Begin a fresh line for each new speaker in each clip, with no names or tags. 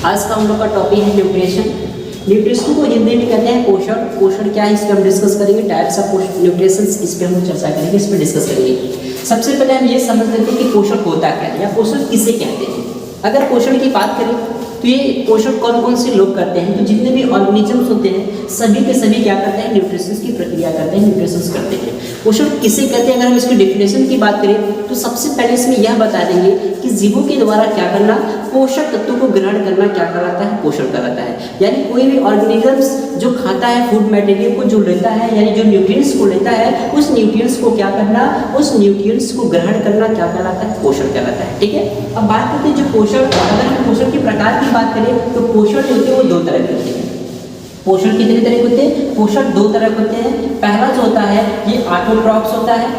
आज का हम लोग का टॉपिक है न्यूट्रिशन। न्यूट्रिशन को हिंदी में कहते हैं पोषण। पोषण क्या है इस पर हम डिस्कस करेंगे। टाइप्स ऑफ न्यूट्रिशन इस पर हम चर्चा करेंगे, इस पर डिस्कस करेंगे। सबसे पहले हम ये समझ लेते हैं कि पोषण होता क्या है या पोषण किसे कहते हैं। अगर पोषण की बात करें तो ये पोषण कौन कौन से लोग करते हैं, तो जितने भी ऑर्गेनिजम्स होते हैं सभी के सभी क्या करते हैं, न्यूट्रिशन की प्रक्रिया करते हैं, न्यूट्रिशन करते हैं। पोषण किसे कहते हैं, अगर हम इसकी डेफिनेशन की बात करें तो सबसे पहले इसमें यह बता देंगे कि जीवों के द्वारा क्या करना, पोषक तत्वों को ग्रहण करना क्या कहलाता है, पोषण कहलाता है। यानी कोई भी ऑर्गेनिजम्स जो खाता है फूड मटेरियल को जो लेता है, यानी जो न्यूट्रिएंट्स को लेता है, उस न्यूट्रिएंट्स को क्या करना, उस न्यूट्रिएंट्स को ग्रहण करना क्या कहलाता है, पोषण कहलाता है। ठीक है, अब बात करते हैं जो पोषण, अगर हम पोषण के प्रकार की बात करें तो पोषण जो होते हैं वो दो तरह के होते हैं। पोषण कितने तरह के होते हैं, पोषण दो तरह के होते हैं। पहला जो होता है ये ऑटोट्रॉप्स होता है,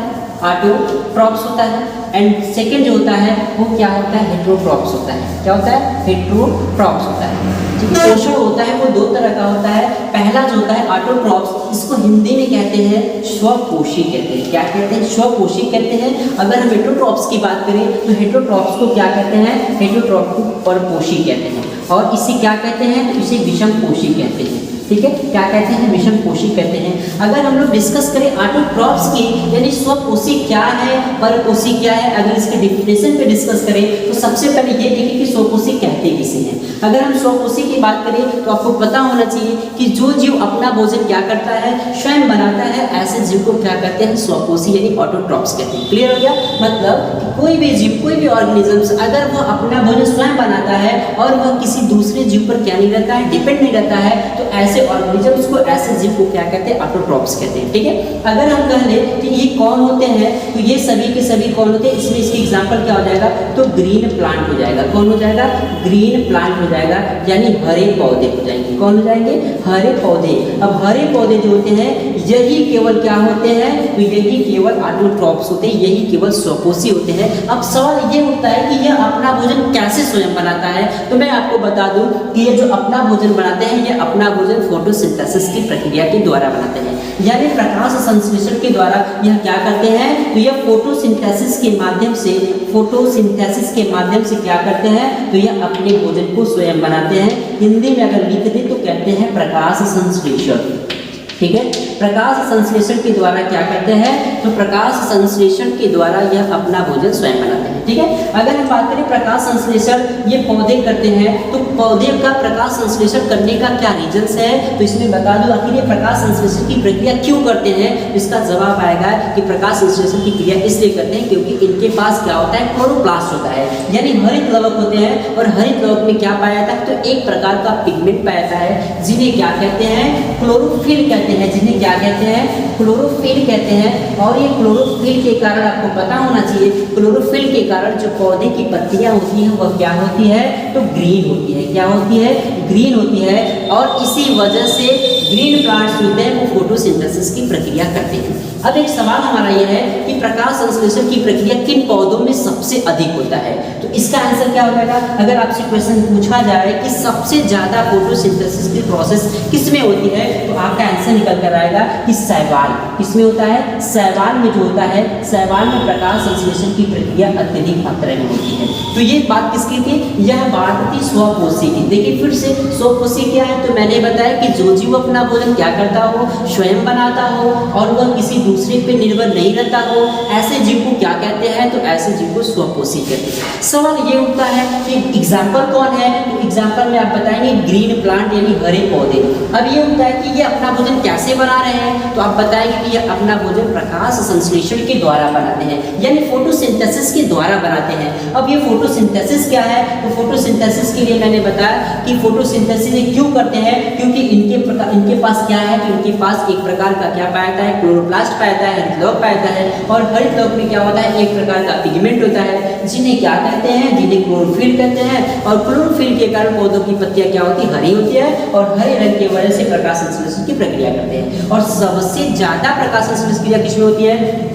ऑटोट्रॉप्स होता है। एंड सेकंड जो होता है वो क्या होता है, हेटेरोट्रॉप्स होता है। क्या होता है, हेटेरोट्रॉप्स होता है। पोषण होता है वो दो तरह का होता है। पहला जो होता है ऑटोट्रॉप्स, इसको हिंदी में कहते हैं स्वपोषी कहते हैं। क्या कहते हैं, स्वपोषी कहते हैं। अगर हम हेटेरोट्रॉप्स की बात करें तो हेटेरोट्रॉप्स को क्या कहते हैं, हेटेरोट्रॉप को परपोषी कहते हैं। और इसे क्या कहते हैं, तो इसे विषमपोषी कहते हैं। ठीक है, क्या कहते हैं, विषमपोषी कहते हैं। अगर हम लोग डिस्कस करें ऑटोट्रॉप्स की, यानी स्वपोषी क्या है, परपोषी क्या है, अगर इसके डेफिनेशन पे डिस्कस करें तो सबसे पहले ये देखें कि स्वपोषी कहते किसे हैं। अगर हम स्वपोषी की बात करें तो आपको पता होना चाहिए कि जो जीव अपना भोजन क्या करता है, स्वयं बनाता है, ऐसे जीव को क्या कहते हैं, स्वपोषी यानी ऑटोट्रॉप्स कहते हैं। क्लियर हो गया, मतलब कोई भी जीव, कोई भी ऑर्गेनिजम्स अगर वह अपना भोजन स्वयं बनाता है और वह किसी दूसरे जीव पर क्या नहीं रहता है, डिपेंड नहीं रहता है, तो ऐसे ऑर्गेनिजम्स को, ऐसे जीव को क्या कहते हैं, ऑटोट्रॉप्स कहते हैं। ठीक है, अगर हम कह लें कि ये कौन होते हैं, तो ये सभी के सभी कौन होते हैं, इसमें इसकी एग्जांपल क्या हो जाएगा, तो ग्रीन प्लांट हो जाएगा। कौन हो जाएगा, ग्रीन प्लांट हो जाएगा, यानी हरे पौधे हो जाएंगे। कौन हो जाएंगे, हरे पौधे। अब हरे पौधे जो होते हैं यही केवल क्या होते हैं, तो यही केवल ऑटोट्रॉप्स होते हैं, यही केवल स्वपोषी होते हैं। अब सवाल ये उठता है कि यह अपना भोजन कैसे स्वयं बनाता है, तो मैं आपको बता दूं कि ये जो अपना भोजन बनाते हैं, ये अपना भोजन फोटोसिंथेसिस की प्रक्रिया के द्वारा बनाते हैं, यानी प्रकाश संश्लेषण के द्वारा यह क्या करते हैं, तो यह फोटोसिंथेसिस के माध्यम से, फोटोसिंथेसिस के माध्यम से क्या करते हैं, तो यह अपने भोजन को स्वयं बनाते हैं। हिंदी में अगर लिख दे तो कहते हैं प्रकाश संश्लेषण। ठीक है, प्रकाश संश्लेषण के द्वारा क्या करते हैं, तो प्रकाश संश्लेषण के द्वारा यह अपना भोजन स्वयं बनाते हैं। ठीक है, अगर हम बात करें प्रकाश संश्लेषण ये पौधे करते हैं, तो पौधे का प्रकाश संश्लेषण करने का क्या रीजंस है, तो इसमें बता दूं आखिर ये प्रकाश संश्लेषण की प्रक्रिया क्यों करते हैं। इसका जवाब आएगा कि प्रकाश संश्लेषण की क्रिया इसलिए करते हैं क्योंकि इनके पास क्या होता है, क्लोरोप्लास्ट होता है, यानी हरित लवक होते हैं। और हरित लवक में क्या पाया जाता है, तो एक प्रकार का पिगमेंट पाया जाता है जिन्हें क्या कहते हैं, क्लोरोफिल कहते हैं, जिन्हें क्या कहते हैं, क्लोरोफिल कहते हैं। और ये क्लोरोफिल के कारण आपको पता होना चाहिए, क्लोरोफिल के कारण जो पौधे की पत्तियां होती हैं वह क्या होती है, तो ग्रीन होती है। क्या होती है, ग्रीन होती है। और इसी वजह से ग्रीन प्लांट्स होते हैं वो फोटोसिंथेसिस की प्रक्रिया करते हैं। अब एक सवाल हमारा यह है कि प्रकाश संश्लेषण की प्रक्रिया किन पौधों में सबसे अधिक होता है, तो इसका आंसर क्या हो जाएगा। अगर आपसे क्वेश्चन पूछा जाए कि सबसे ज्यादा फोटोसिंथेसिस की प्रोसेस किसमें होती है, तो आपका आंसर निकल कर आएगा कि शैवाल। किसमें होता है, शैवाल में जो होता है, शैवाल में प्रकाश संश्लेषण की प्रक्रिया अत्यधिक मात्रा में होती है। तो ये बात किसकी थी, यह बात थी स्वपोषी की। देखिए फिर से स्वपोषी क्या है, तो मैंने बताया कि जो जीव अपना भोजन क्या करता हो, स्वयं बनाता हो और वह किसी दूसरे पे निर्भर नहीं रहता हो, ऐसे जीव को क्या कहते हैं, तो ऐसे जीव को स्वपोषी कहते हैं। सवाल ये उठता है कि एग्जाम्पल कौन है, तो एग्जाम्पल में आप बताएंगे ग्रीन प्लांट यानी हरे पौधे। अब ये उठता है कि ये अपना भोजन कैसे बना रहे हैं, तो आप बताएंगे कि ये अपना भोजन प्रकाश संश्लेषण के द्वारा बनाते हैं, यानी फोटोसिंथेसिस के द्वारा बनाते हैं। अब ये फोटोसिंथेसिस क्या है, तो फोटोसिंथेसिस के लिए मैंने बताया कि फोटोसिंथेसिस क्यों करते हैं, क्योंकि इनके पास क्या है, कि इनके पास एक प्रकार का क्या पाया जाता है, क्लोरोप्लास्ट पाया जाता है, हरित लवक पाया जाता है। और हरित लवक में क्या होता है, एक प्रकार का पिगमेंट होता है जिन्हें क्या कहते हैं, जिन्हें क्लोरोफिल कहते हैं। और क्लोरोफिल के कारण पौधों की पत्तियां क्या होती है, हरी होती है और हरे रंग की वजह से प्रकाश संश्लेषण की प्रक्रिया करते हैं। और सबसे ज्यादा प्रकाश संश्लेषण क्रिया किसमें होती है,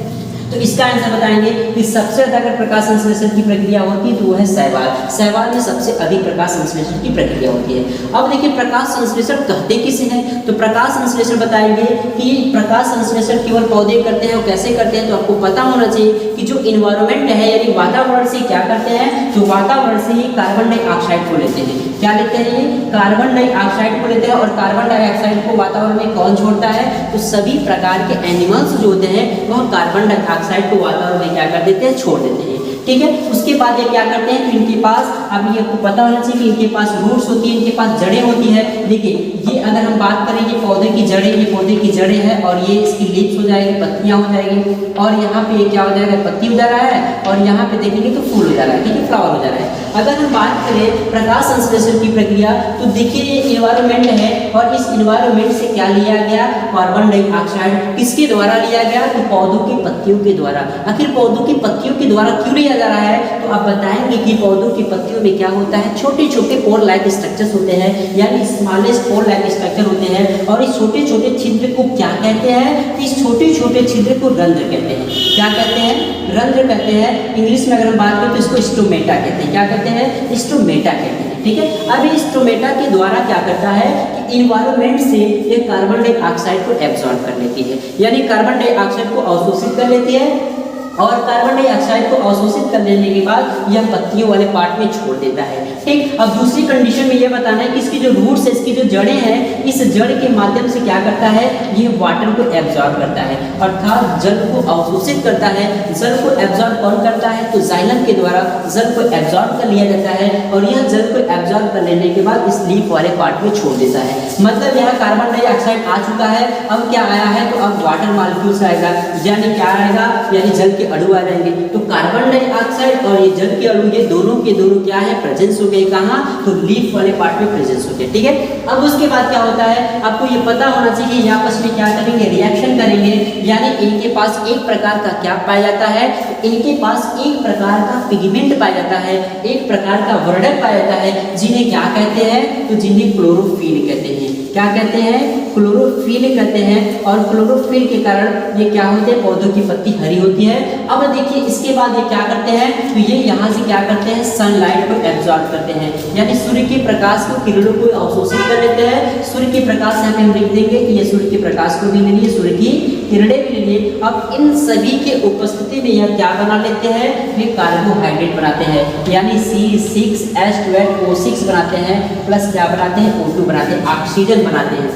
तो इसका आंसर बताएंगे कि सबसे ज्यादा अगर प्रकाश संश्लेषण की प्रक्रिया होती है तो वो है शैवाल। शैवाल में सबसे अधिक प्रकाश संश्लेषण की प्रक्रिया होती है। अब देखिए प्रकाश संश्लेषण कहते किसे हैं, तो प्रकाश संश्लेषण बताएंगे कि प्रकाश संश्लेषण केवल पौधे करते हैं। और कैसे करते हैं, तो आपको पता होना चाहिए कि जो इन्वायरमेंट है यानी वातावरण से क्या करते हैं, तो वातावरण से ही कार्बन डाइऑक्साइड को लेते हैं। क्या लेते हैं, ये कार्बन डाइऑक्साइड को लेते हैं। और कार्बन डाइऑक्साइड को वातावरण में कौन छोड़ता है, तो सभी प्रकार के एनिमल्स जो होते हैं वह कार्बन डाइऑक्साइड को वातावरण में क्या कर देते हैं, छोड़ देते हैं। ठीक है, उसके बाद ये क्या करते हैं, इनके पास, अब ये आपको पता होना चाहिए कि इनके पास रूट्स होती है, इनके पास जड़ें होती है। देखिए ये अगर हम बात करें ये पौधे की जड़ें, ये पौधे की जड़ें हैं और ये इसकी लीव्स हो जाएगी, पत्तियां हो जाएगी। और यहाँ पे ये क्या हो जाएगा, पत्ती हो जा रहा है। और यहाँ पे देखेंगे तो फूल हो जा रहा है, ठीक है, फ्लावर हो जा रहा है। अगर हम बात करें प्रकाश संश्लेषण की प्रक्रिया, तो देखिए ये एनवायरनमेंट है और इस एनवायरनमेंट से क्या लिया गया, कार्बन डाइऑक्साइड। किसके द्वारा लिया गया, तो पौधों की पत्तियों के द्वारा। आखिर पौधों की पत्तियों के द्वारा क्यों लिया जा रहा है, तो आप बताएंगे कि पौधों की पत्तियों में क्या होता है, छोटे छोटे पोर लाइक स्ट्रक्चर्स होते हैं, यानी स्मॉलेस्ट पोर लाइक स्ट्रक्चर होते हैं। और इस छोटे छोटे छिद्र को क्या कहते हैं, इस छोटे छोटे छिद्र को रंध्र कहते हैं। क्या कहते हैं, रंध्र कहते हैं। इंग्लिश में अगर हम बात करें तो इसको स्टोमेटा कहते हैं। क्या कहते हैं, स्टोमेटा कहते हैं। ठीक है, अब इस स्टोमेटा के द्वारा क्या करता है कि इन्वायरमेंट से ये कार्बन डाइऑक्साइड को एब्जॉर्ब कर लेती है, यानी कार्बन डाइऑक्साइड को अवशोषित कर लेती है। और कार्बन डाइऑक्साइड को अवशोषित कर लेने के बाद यह पत्तियों वाले पार्ट में छोड़ देता है। ठीक, अब दूसरी कंडीशन में यह बताना है कि इसकी जो रूट्स है, इसकी जो जड़ें हैं, इस जड़ के माध्यम से क्या करता है, ये वाटर को एब्जॉर्ब करता है, अर्थात जल को अवशोषित करता है। जल को एब्जॉर्ब कौन करता है, तो जाइलम के द्वारा जल को एब्जॉर्ब कर लिया जाता है। और यह जल को एब्जॉर्ब कर लेने के बाद इस लीफ वाले पार्ट में छोड़ देता है। मतलब यहाँ कार्बन डाइऑक्साइड आ चुका है, अब क्या आया है, तो अब वाटर मॉलिक्यूल्स आएगा, यानी क्या आएगा, यानी जल के अणु आ जाएंगे। तो कार्बन डाइऑक्साइड और ये जल के अणु, ये दोनों के दोनों क्या है, प्रेजेंस हो गए। कहाँ, तो लीफ वाले पार्ट में प्रेजेंस हो गए। ठीक है, अब उसके बाद क्या होता है, आपको ये पता होना चाहिए, ये आपस में क्या करेंगे, रिएक्शन करेंगे। यानी इनके पास एक प्रकार का क्या पाया जाता है, इनके पास एक प्रकार का पिगमेंट पाया जाता है, एक प्रकार का वर्णक पाया जाता है, जिन्हें क्या कहते हैं, तो जिन्हें क्लोरोफिल कहते हैं। क्या कहते हैं, क्लोरोफिल कहते हैं। और क्लोरोफिल के कारण ये क्या होते हैं, पौधों की पत्ती हरी होती है। अब देखिए इसके बाद ये क्या करते हैं, तो ये यहाँ से क्या करते हैं, सनलाइट को एब्जॉर्ब करते हैं, यानी सूर्य के प्रकाश को, किरणों को अवशोषित कर लेते हैं। सूर्य के प्रकाश यहाँ पे हम लिख देंगे कि ये सूर्य के प्रकाश को भी ले लिए, सूर्य की किरणें भी ले लिए। अब इन सभी के उपस्थिति में यह क्या बना लेते हैं, ये कार्बोहाइड्रेट बनाते हैं, यानी C6H12O6 बनाते हैं, प्लस क्या बनाते हैं, O2 बनाते हैं, ऑक्सीजन बनाते हैं।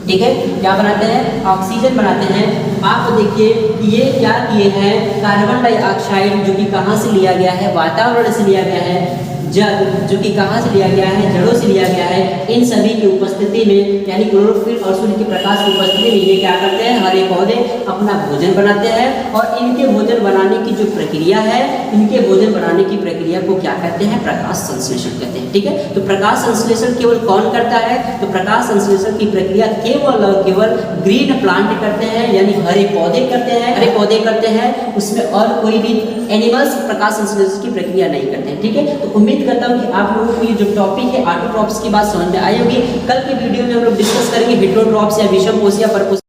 ठीक है, क्या बनाते हैं, ऑक्सीजन बनाते हैं। आप देखिए ये क्या किए हैं, कार्बन डाइऑक्साइड जो कि कहाँ से लिया गया है, वातावरण से लिया गया है, जल जो कि कहाँ से लिया गया है, जड़ों से लिया गया है। इन सभी की उपस्थिति में, यानी क्लोरोफिल और सूर्य के प्रकाश की उपस्थिति में ये क्या करते हैं, हरे पौधे अपना भोजन बनाते हैं। और इनके भोजन बनाने की जो प्रक्रिया है, इनके भोजन बनाने की प्रक्रिया को क्या कहते हैं, प्रकाश संश्लेषण कहते हैं। ठीक है, तो प्रकाश संश्लेषण केवल कौन करता है, तो प्रकाश संश्लेषण की प्रक्रिया केवल और केवल ग्रीन प्लांट करते हैं, यानी हरे पौधे करते हैं, हरे पौधे करते हैं। उसमें और कोई भी एनिमल्स प्रकाश संश्लेषण की प्रक्रिया नहीं करते हैं। ठीक है, तो उम्मीद करता हूँ कि आप लोगों को ये जो टॉपिक है ऑटोट्रॉप्स की बात समझ में आई होगी। कल की वीडियो में हम लोग डिस्कस करेंगे हेटेरोट्रॉप्स या विषम कोशिका परपोषिया